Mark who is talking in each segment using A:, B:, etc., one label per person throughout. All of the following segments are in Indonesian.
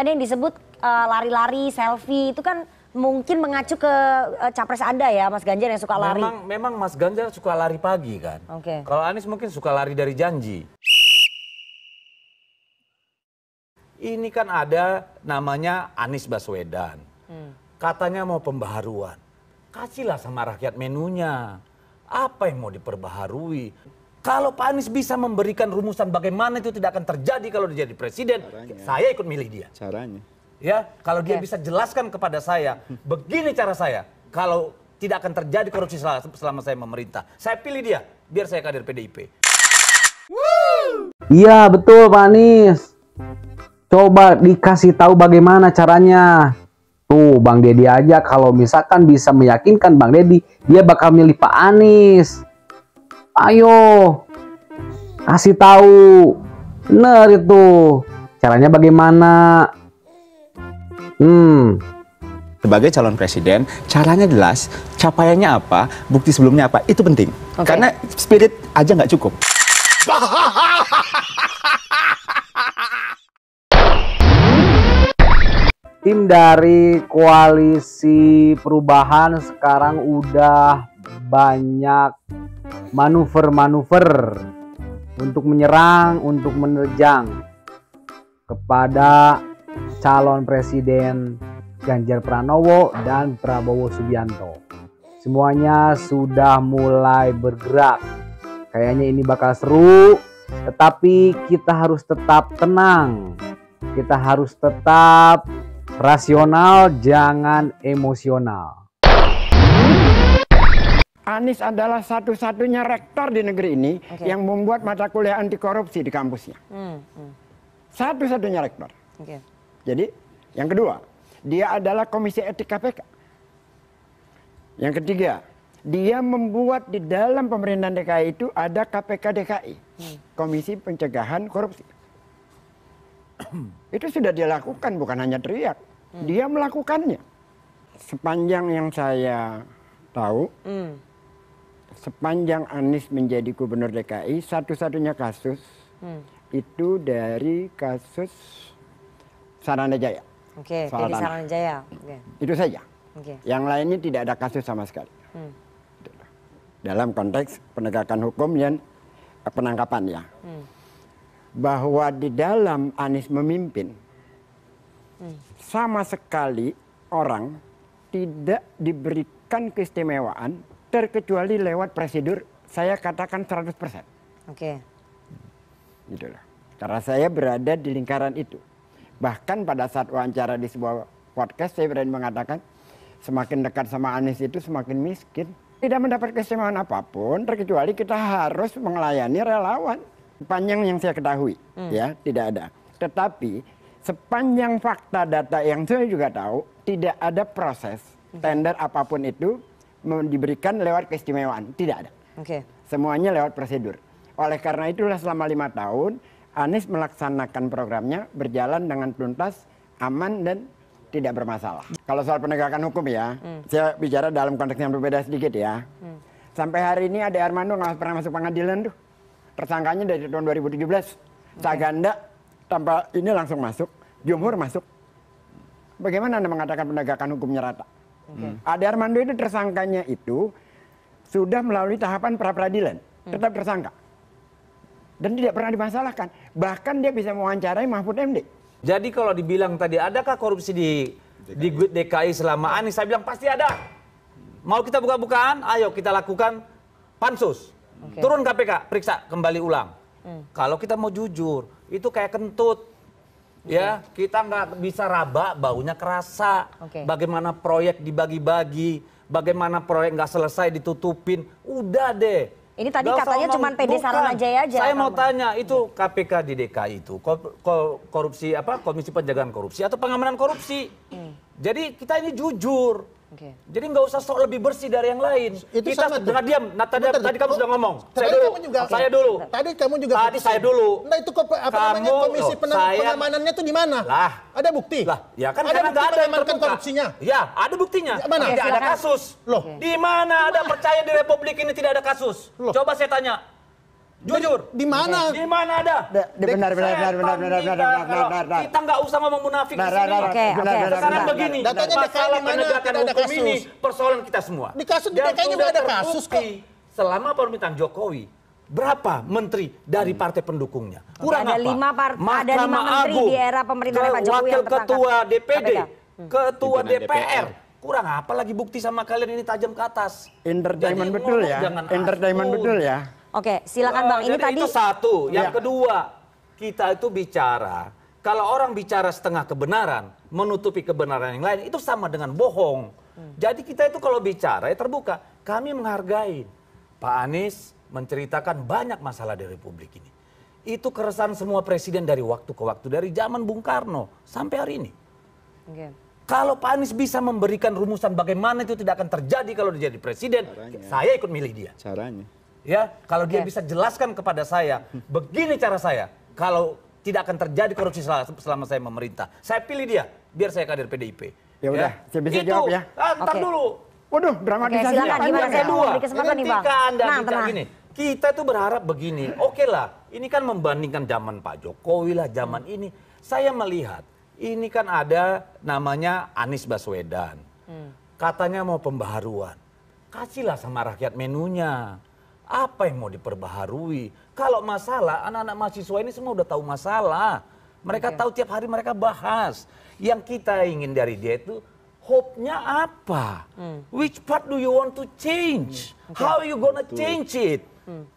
A: Tadi yang disebut lari-lari, selfie itu kan mungkin mengacu ke capres Anda ya, Mas Ganjar yang suka lari.
B: Memang Mas Ganjar suka lari pagi kan.
A: Oke.
B: Kalau Anies mungkin suka lari dari janji. Ini kan ada namanya Anies Baswedan. Katanya mau pembaharuan. Kasihlah sama rakyat menunya. Apa yang mau diperbaharui? Kalau Pak Anies bisa memberikan rumusan bagaimana itu tidak akan terjadi kalau dia jadi presiden, saya ikut milih dia.
C: Caranya.
B: Ya, kalau dia bisa jelaskan kepada saya, begini cara saya. Kalau tidak akan terjadi korupsi selama saya memerintah, saya pilih dia, biar saya kader PDIP.
D: Iya betul Pak Anies. Coba dikasih tahu bagaimana caranya. Tuh Bang Deddy aja kalau misalkan bisa meyakinkan Bang Deddy, dia bakal milih Pak Anies. Ayo, kasih tahu. Bener itu. Caranya bagaimana?
C: Sebagai calon presiden, caranya jelas, capaiannya apa, bukti sebelumnya apa, itu penting. Karena spirit aja nggak cukup.
D: Tim dari koalisi perubahan sekarang udah banyak manuver-manuver untuk menyerang, untuk menerjang kepada calon presiden Ganjar Pranowo dan Prabowo Subianto. Semuanya sudah mulai bergerak. Kayaknya ini bakal seru, tetapi kita harus tetap tenang. Kita harus tetap rasional, jangan emosional.
E: Anies adalah satu-satunya rektor di negeri ini yang membuat mata kuliah anti korupsi di kampusnya. Satu-satunya rektor. Jadi yang kedua, dia adalah komisi etik KPK. Yang ketiga, dia membuat di dalam pemerintahan DKI itu ada KPK DKI, Komisi Pencegahan Korupsi. Itu sudah dia lakukan, bukan hanya teriak. Dia melakukannya. Sepanjang yang saya tahu, sepanjang Anies menjadi gubernur DKI, satu-satunya kasus itu dari kasus Saranajaya.
A: Oke, dari Saranajaya.
E: Itu saja. Yang lainnya tidak ada kasus sama sekali. Dalam konteks penegakan hukum dan penangkapan ya. Bahwa di dalam Anies memimpin, sama sekali orang tidak diberikan keistimewaan terkecuali lewat prosedur, saya katakan 100%. Itulah. Karena saya berada di lingkaran itu. Bahkan pada saat wawancara di sebuah podcast, saya berani mengatakan semakin dekat sama Anies itu semakin miskin. Tidak mendapat keistimewaan apapun, terkecuali kita harus melayani relawan. Sepanjang yang saya ketahui, ya tidak ada. Tetapi sepanjang fakta data yang saya juga tahu, tidak ada proses tender apapun itu diberikan lewat keistimewaan. Tidak ada. Semuanya lewat prosedur. Oleh karena itulah selama 5 tahun, Anies melaksanakan programnya berjalan dengan tuntas, aman, dan tidak bermasalah. Kalau soal penegakan hukum ya, saya bicara dalam konteks yang berbeda sedikit ya. Sampai hari ini Ade Armando nggak pernah masuk pengadilan tuh. Tersangkanya dari tahun 2017. Saganda tanpa ini langsung masuk, Jumhur masuk. Bagaimana Anda mengatakan penegakan hukumnya rata? Ade Armando itu tersangkanya itu sudah melalui tahapan pra-peradilan, tetap tersangka. Dan tidak pernah dimasalahkan. Bahkan dia bisa mewawancarai Mahfud MD.
B: Jadi kalau dibilang tadi, adakah korupsi di DKI selama Anies? Saya bilang pasti ada. Mau kita buka-bukaan? Ayo kita lakukan pansus. Turun KPK, periksa kembali ulang. Kalau kita mau jujur, itu kayak kentut. Ya, kita nggak bisa raba, baunya kerasa. Bagaimana proyek dibagi-bagi, bagaimana proyek nggak selesai ditutupin. Udah deh.
A: Ini tadi katanya cuma PD Saranajaya aja.
B: Saya mau tanya, itu KPK di DKI itu korupsi apa? Komisi Pencegahan Korupsi atau Pengamanan Korupsi? Jadi kita ini jujur. Jadi nggak usah sok lebih bersih dari yang lain. Itu kita dengan diam. Nah, tadi kamu sudah ngomong. Saya dulu.
F: Tadi kamu juga.
B: Tadi saya dulu.
F: Nah itu komisi pengamanannya itu di mana?
B: Lah.
F: Ada bukti?
B: Lah, ya kan
F: ada
B: karena nggak ada yang
F: mengamankan
B: terbuka.
F: korupsinya.
B: Ya, ada buktinya.
F: Mana?
B: Tidak ada kasus.
F: Loh.
B: Di mana ada percaya di Republik ini tidak ada kasus? Coba saya tanya. Jujur.
F: Di mana?
B: Di mana ada?
E: Benar.
B: Kita nggak usah ngomong munafik di sini.
A: Oke.
B: Sekarang begini,
F: Datanya DKI
B: masalah
F: di mana?
B: penegakan
F: Tidak ada
B: hukum
F: kasus.
B: ini persoalan kita semua.
F: Di kasus di
B: Dan
F: DKI
B: sudah
F: ada kasus kok.
B: terbukti selama pemerintahan Jokowi, berapa menteri dari partai pendukungnya? Kurang
A: Ada
B: apa?
A: ada 5 menteri di era pemerintahan Pak Jokowi
B: Wakil
A: yang tertangkap
B: ketua DPD,
A: KPK.
B: ketua
C: Pimpinan
B: DPR. Kurang apa lagi bukti sama kalian ini tajam ke atas.
E: Entertainment
B: Jadi
E: betul
B: ngomong
E: ya.
B: jangan
E: Entertainment
B: aspun.
E: betul ya.
A: Oke, silakan Bang. Ini
B: Jadi
A: tadi
B: itu satu. Yang
E: Ya.
B: kedua, kita itu bicara, kalau orang bicara setengah kebenaran, menutupi kebenaran yang lain, itu sama dengan bohong. Jadi kita itu kalau bicara ya terbuka. Kami menghargai Pak Anies menceritakan banyak masalah di Republik ini. Itu keresahan semua presiden dari waktu ke waktu, dari zaman Bung Karno sampai hari ini.
A: Oke.
B: Kalau Pak Anies bisa memberikan rumusan bagaimana itu tidak akan terjadi kalau dia jadi presiden, saya ikut milih dia.
C: Caranya.
B: Ya, kalau dia
A: Oke.
B: bisa jelaskan kepada saya, begini cara saya, kalau tidak akan terjadi korupsi selama saya memerintah, saya pilih dia, biar saya kader PDIP.
E: Ya udah, saya bisa jawab ya.
B: Ntar
A: Oke.
B: dulu.
E: Waduh,
A: Oke,
E: dramatisasi
A: silakan.
E: apa
A: Gimana
E: nih?
A: saya
B: Kedua,
A: memberi kesempatan nih Bang.
B: ketika Anda
A: Tenang,
B: bicara
A: tenang.
B: gini, kita itu berharap begini, oke lah, ini kan membandingkan zaman Pak Jokowi lah, zaman ini. Saya melihat, ini kan ada namanya Anies Baswedan. Katanya mau pembaharuan. Kasihlah sama rakyat menunya. Apa yang mau diperbaharui? Kalau masalah, anak-anak mahasiswa ini semua udah tahu masalah. Mereka tahu tiap hari mereka bahas. Yang kita ingin dari dia itu, hope-nya apa? Which part do you want to change? How you gonna change it?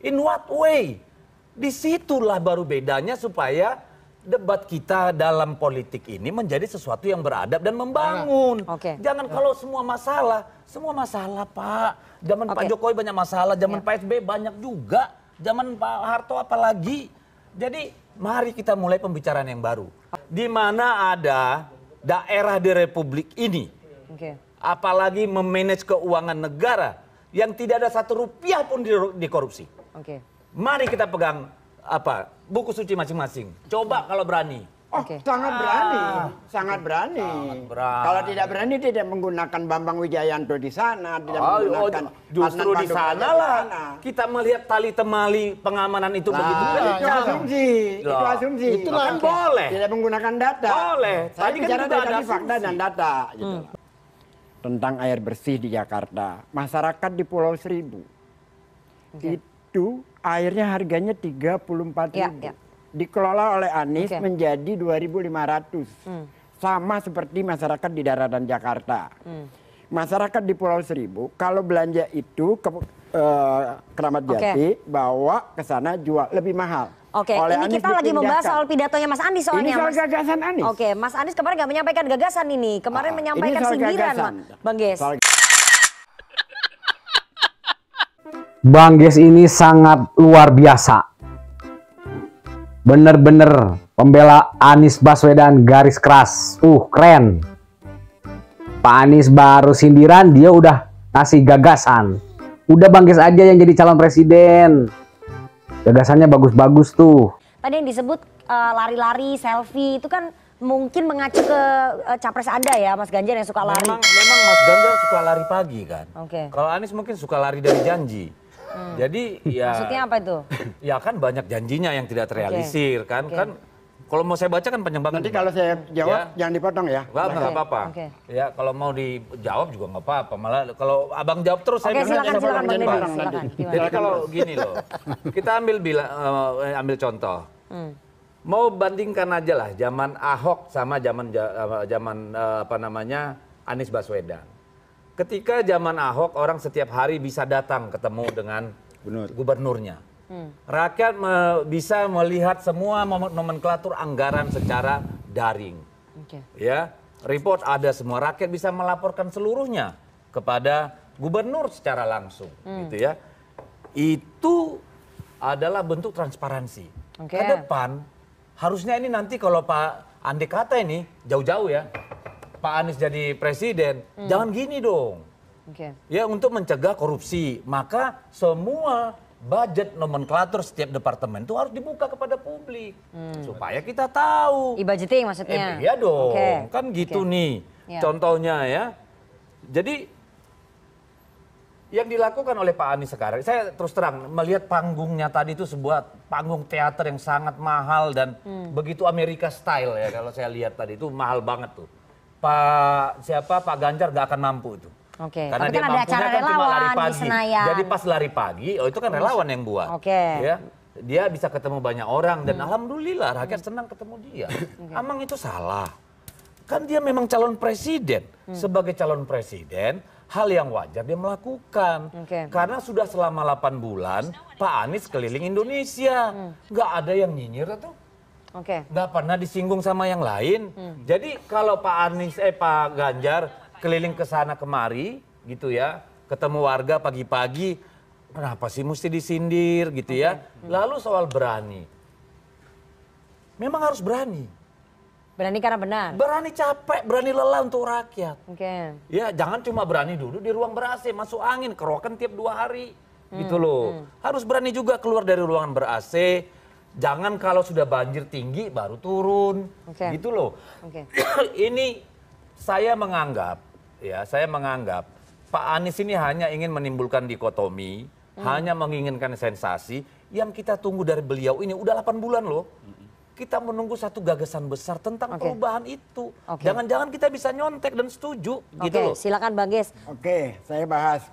B: In what way? Disitulah baru bedanya supaya debat kita dalam politik ini menjadi sesuatu yang beradab dan membangun.
A: Oke.
B: Jangan kalau semua masalah Pak. Zaman Pak
A: Oke.
B: Jokowi banyak masalah, zaman Pak SBY banyak juga, zaman Pak Harto apalagi. Jadi mari kita mulai pembicaraan yang baru. Di mana ada daerah di Republik ini,
A: Oke.
B: apalagi memanage keuangan negara yang tidak ada 1 rupiah pun dikorupsi.
A: Oke.
B: Mari kita pegang buku suci masing-masing. Coba kalau berani.
E: Oh,
A: Oke.
E: sangat berani, sangat berani.
B: berani.
E: Kalau tidak berani tidak menggunakan Bambang Wijayanto di sana, tidak menggunakan
B: justru
E: Adnan
B: di
E: Pandu
B: sana
E: Praja
B: lah
E: di sana.
B: kita melihat tali temali pengamanan itu begitu
E: Itu
B: kencang.
E: asumsi, itu
B: Loh,
E: asumsi.
F: itulah.
B: Kan boleh.
E: Tidak menggunakan data.
B: Boleh.
E: Saya
B: Tadi kan
E: bicara
B: juga ada
E: dari fakta
B: asumsi.
E: dan data. Gitu. Tentang air bersih di Jakarta, masyarakat di Pulau Seribu itu airnya harganya 34.000.
A: Ya.
E: Dikelola oleh Anies
A: Oke.
E: menjadi 2.500. Sama seperti masyarakat di daratan Jakarta. Masyarakat di Pulau Seribu kalau belanja itu ke Keramat Jati bawa ke sana jual lebih mahal.
A: Oke,
E: Oleh
A: ini
E: Anies
A: kita lagi membahas
E: dipindahkan.
A: soal pidatonya Mas Anies
E: Ini
A: soalnya.
E: soal
A: Mas.
E: gagasan Anies.
A: Oke, Mas Anies kemarin nggak menyampaikan gagasan ini. Kemarin menyampaikan
E: Ini soal
A: sindiran,
E: gagasan.
A: Bang Ges.
E: Soal
D: Bang Ges ini sangat luar biasa. Bener-bener pembela Anies Baswedan garis keras. Keren. Pak Anies baru sindiran, dia udah ngasih gagasan. Udah Bang Ges aja yang jadi calon presiden. Gagasannya bagus-bagus tuh.
A: Tadi yang disebut lari-lari, selfie itu kan mungkin mengacu ke capres Anda ya, Mas Ganjar yang suka lari.
B: Memang Mas Ganjar suka lari pagi kan.
A: Oke.
B: Kalau Anies mungkin suka lari dari janji. Jadi ya.
A: Maksudnya apa itu?
B: Ya kan banyak janjinya yang tidak terrealisir kan.
A: Oke.
B: Kan kalau mau saya baca kan panjang banget.
E: Nanti kalau saya jawab
B: Ya.
E: jangan dipotong ya.
B: Nggak apa-apa.
A: Oke.
B: Ya kalau mau dijawab juga nggak apa-apa. Malah kalau abang jawab terus
A: Oke,
B: bilang,
A: silakan
B: "Jangan
A: Bang Deddy,
B: Bang."
A: silakan. Gimana?
B: Jadi kalau gini loh, kita ambil contoh. Mau bandingkan aja lah zaman Ahok sama zaman Anies Baswedan. Ketika zaman Ahok orang setiap hari bisa datang ketemu dengan gubernurnya. Rakyat bisa melihat semua nomenklatur anggaran secara daring.
A: Oke.
B: Ya, report ada semua, rakyat bisa melaporkan seluruhnya kepada gubernur secara langsung, gitu ya. Itu adalah bentuk transparansi.
A: Oke.
B: Ke depan harusnya ini nanti kalau Pak andai kata ini jauh-jauh ya, Pak Anies jadi presiden, jangan gini dong.
A: Oke.
B: Ya, untuk mencegah korupsi, maka semua budget nomenklatur setiap departemen itu harus dibuka kepada publik supaya kita tahu.
A: E-budgeting maksudnya.
B: Iya dong,
A: Oke.
B: kan gitu
A: Oke.
B: nih
A: Ya.
B: contohnya ya. Jadi Yang dilakukan oleh Pak Anies sekarang, saya terus terang melihat panggungnya tadi itu sebuah panggung teater yang sangat mahal dan begitu Amerika style ya, kalau saya lihat tadi itu mahal banget tuh. Pak Ganjar gak akan mampu itu.
A: Oke.
B: Karena
A: Tapi
B: dia
A: kan ada
B: mampunya
A: acara
B: kan cuma lari
A: relawan di
B: pagi.
A: Senayan.
B: Jadi pas lari pagi, itu kan relawan yang buat.
A: Oke.
B: Ya, dia bisa ketemu banyak orang dan alhamdulillah rakyat senang ketemu dia. Amang itu salah. Kan dia memang calon presiden. Sebagai calon presiden, hal yang wajar dia melakukan. Karena sudah selama 8 bulan Pak Anies keliling Indonesia. Nggak ada yang nyinyir tuh. Nggak pernah disinggung sama yang lain. Jadi kalau Pak Ganjar keliling ke sana kemari gitu ya, ketemu warga pagi-pagi, kenapa sih mesti disindir gitu ya. Lalu soal berani. Memang harus berani.
A: Berani karena benar.
B: Berani capek, berani lelah untuk rakyat.
A: Ya,
B: jangan cuma berani duduk di ruang ber-AC, masuk angin, kerokan tiap 2 hari. Gitu loh. Harus berani juga keluar dari ruangan ber-AC. Jangan kalau sudah banjir tinggi baru turun. Gitu loh. Ini saya menganggap Pak Anies ini hanya ingin menimbulkan dikotomi, hanya menginginkan sensasi. Yang kita tunggu dari beliau ini udah 8 bulan loh. Kita menunggu satu gagasan besar tentang perubahan itu. Jangan-jangan kita bisa nyontek dan setuju. Gitu loh.
A: Silakan Bang Ges.
E: Oke, saya bahas.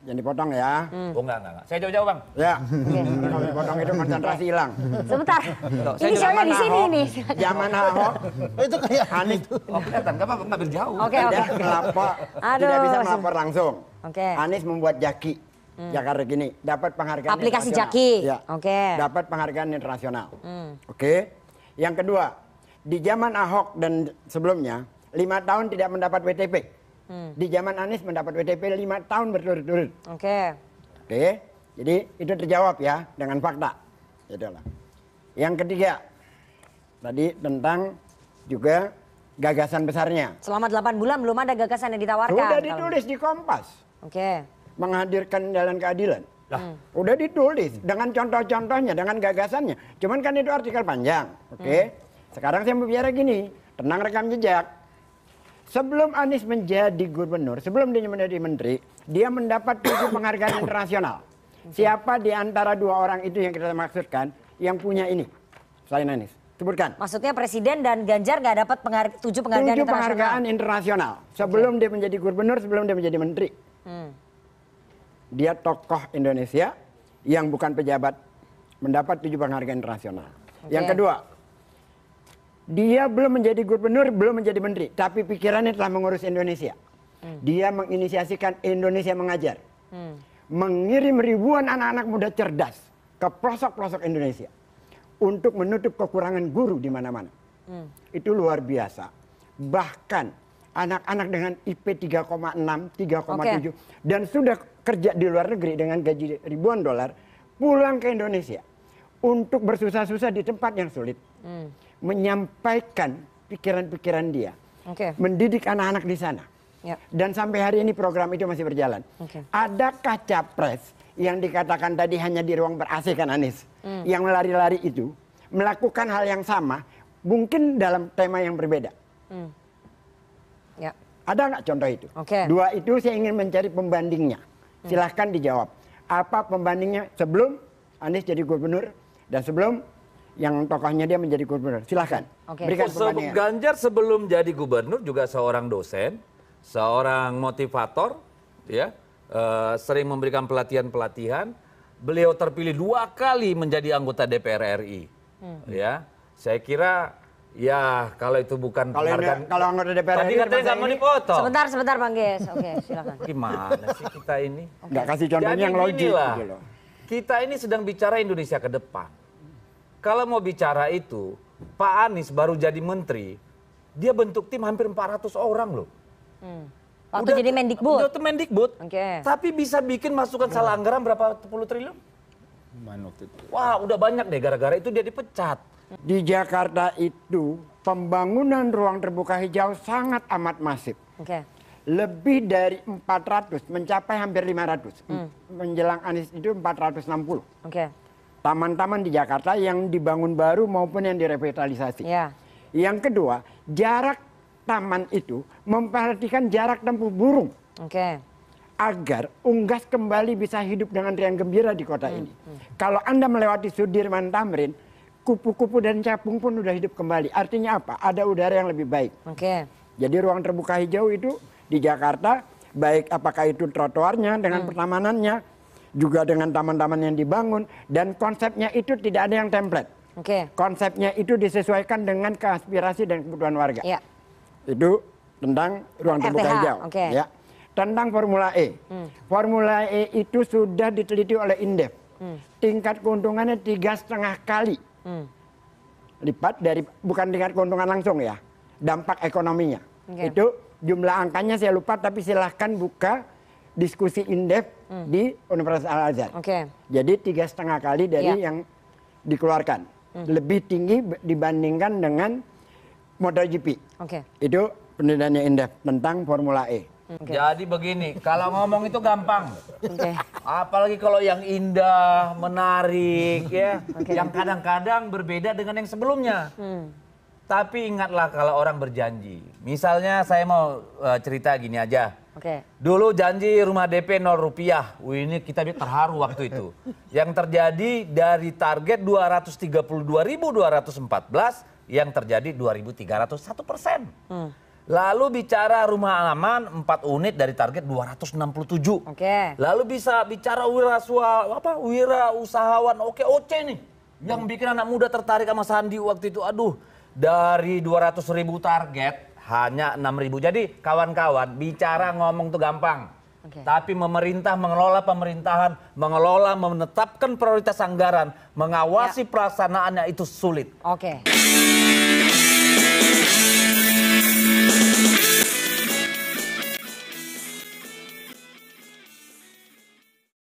E: Jangan dipotong ya.
B: Oh enggak. Saya jauh-jauh Bang.
E: Ya, kalau dipotong itu konsentrasi hilang.
A: Sebentar. Ini soalnya di sini nih.
E: Zaman Ahok.
F: Itu kayak
E: Anies.
B: Oh kelihatan, nggak apa-apa, nggak berjauh.
E: Tidak melapor, tidak bisa melapor langsung.
A: Oke.
E: Anies membuat Jaki. Jakarta gini, dapat penghargaan
A: Aplikasi
E: internasional.
A: Jaki.
E: Ya, dapat penghargaan internasional. Oke. Yang kedua, di zaman Ahok dan sebelumnya, 5 tahun tidak mendapat WTP. Di zaman Anies mendapat WTP 5 tahun berturut-turut. Oke, jadi itu terjawab ya dengan fakta. Itulah. Yang ketiga, tadi tentang juga gagasan besarnya.
A: Selama 8 bulan belum ada gagasan yang ditawarkan.
E: Sudah ditulis di Kompas. Menghadirkan jalan keadilan. Udah ditulis dengan contoh-contohnya, dengan gagasannya. Cuman kan itu artikel panjang. Sekarang saya mau bicara gini, tentang rekam jejak. Sebelum Anies menjadi gubernur, sebelum dia menjadi menteri, dia mendapat 7 penghargaan internasional. Siapa di antara 2 orang itu yang kita maksudkan yang punya ini selain Anies? Sebutkan.
A: Maksudnya Presiden dan Ganjar nggak dapat 7 penghargaan
E: 7
A: internasional.
E: penghargaan internasional sebelum dia menjadi gubernur, sebelum dia menjadi menteri. Dia tokoh Indonesia yang bukan pejabat, mendapat 7 penghargaan internasional. Yang kedua, dia belum menjadi gubernur, belum menjadi menteri, tapi pikirannya telah mengurus Indonesia. Dia menginisiasikan Indonesia Mengajar, mengirim ribuan anak-anak muda cerdas ke pelosok-pelosok Indonesia untuk menutup kekurangan guru di mana-mana. Itu luar biasa. Bahkan anak-anak dengan IP 3,6, 3,7 dan sudah kerja di luar negeri dengan gaji ribuan dolar pulang ke Indonesia untuk bersusah-susah di tempat yang sulit. Menyampaikan pikiran-pikiran dia. Mendidik anak-anak di sana. Dan sampai hari ini program itu masih berjalan. Adakah capres yang dikatakan tadi hanya di ruang ber-AC kan Anies, yang lari-lari itu melakukan hal yang sama, mungkin dalam tema yang berbeda? Ada nggak contoh itu? 2 itu saya ingin mencari pembandingnya. Silahkan dijawab. Apa pembandingnya sebelum Anies jadi gubernur dan sebelum yang tokohnya dia menjadi gubernur? Silahkan. Berikan pembandingan.
B: Ganjar sebelum jadi gubernur juga seorang dosen, seorang motivator, ya, sering memberikan pelatihan-pelatihan. Beliau terpilih 2 kali menjadi anggota DPR RI. Ya, saya kira ya kalau itu bukan penghargaan.
E: Kalau anggota DPR
B: tadi katanya nggak mau dipotong.
A: Sebentar Bang Ges. Oke, silakan.
B: Gimana sih kita ini?
E: Nggak kasih contohnya yang logik gitu loh.
B: Kita ini sedang bicara Indonesia ke depan. Kalau mau bicara itu, Pak Anies baru jadi menteri, dia bentuk tim hampir 400 orang loh.
A: Waktu jadi Mendikbud.
B: Udah Mendikbud. Tapi bisa bikin masukan salah anggaran berapa puluh triliun? Wah, udah banyak deh gara-gara itu dia dipecat.
E: Di Jakarta itu pembangunan ruang terbuka hijau sangat amat masif. Lebih dari 400, mencapai hampir 500. Menjelang Anies itu 460. Taman-taman di Jakarta yang dibangun baru maupun yang direvitalisasi. Yang kedua, jarak taman itu memperhatikan jarak tempuh burung. agar Unggas kembali bisa hidup dengan riang gembira di kota ini. Kalau Anda melewati Sudirman Tamrin, kupu-kupu dan capung pun udah hidup kembali. Artinya apa? Ada udara yang lebih baik.
A: Oke.
E: Jadi ruang terbuka hijau itu di Jakarta, baik apakah itu trotoarnya dengan pertamanannya, juga dengan taman-taman yang dibangun, dan konsepnya itu tidak ada yang template.
A: Oke.
E: Konsepnya itu disesuaikan dengan keaspirasi dan kebutuhan warga.
A: Ya.
E: Itu tentang ruang terbuka
A: RTH,
E: hijau.
A: oke.
E: Ya. Tentang Formula E. Formula E itu sudah diteliti oleh Indef. Tingkat keuntungannya 3,5 kali lipat dari, bukan tingkat keuntungan langsung ya, dampak ekonominya.
A: Oke.
E: Itu jumlah angkanya saya lupa, tapi silahkan buka diskusi Indef di Universitas Al-Azhar.
A: Oke.
E: Jadi 3,5 kali dari yang dikeluarkan. Lebih tinggi dibandingkan dengan MotoGP.
A: Oke.
E: Itu penelitiannya Indef tentang Formula E.
B: Jadi begini, kalau ngomong itu gampang.
A: Oke.
B: Apalagi kalau yang indah, menarik ya, yang kadang-kadang berbeda dengan yang sebelumnya. Tapi ingatlah kalau orang berjanji. Misalnya saya mau cerita gini aja.
A: Oke.
B: Dulu janji rumah DP 0 rupiah. Wih, ini kita terharu waktu itu. Yang terjadi dari target 232.214, yang terjadi 2.301%. Lalu bicara rumah aman 4 unit dari target 267.
A: Oke.
B: Lalu bisa bicara wira usahawan OKOC nih. Yang bikin anak muda tertarik sama Sandi waktu itu. Aduh, dari 200.000 target hanya 6.000. Jadi kawan-kawan, bicara ngomong tuh gampang. Tapi mengelola pemerintahan, menetapkan prioritas anggaran, mengawasi pelaksanaannya itu sulit.
A: Oke.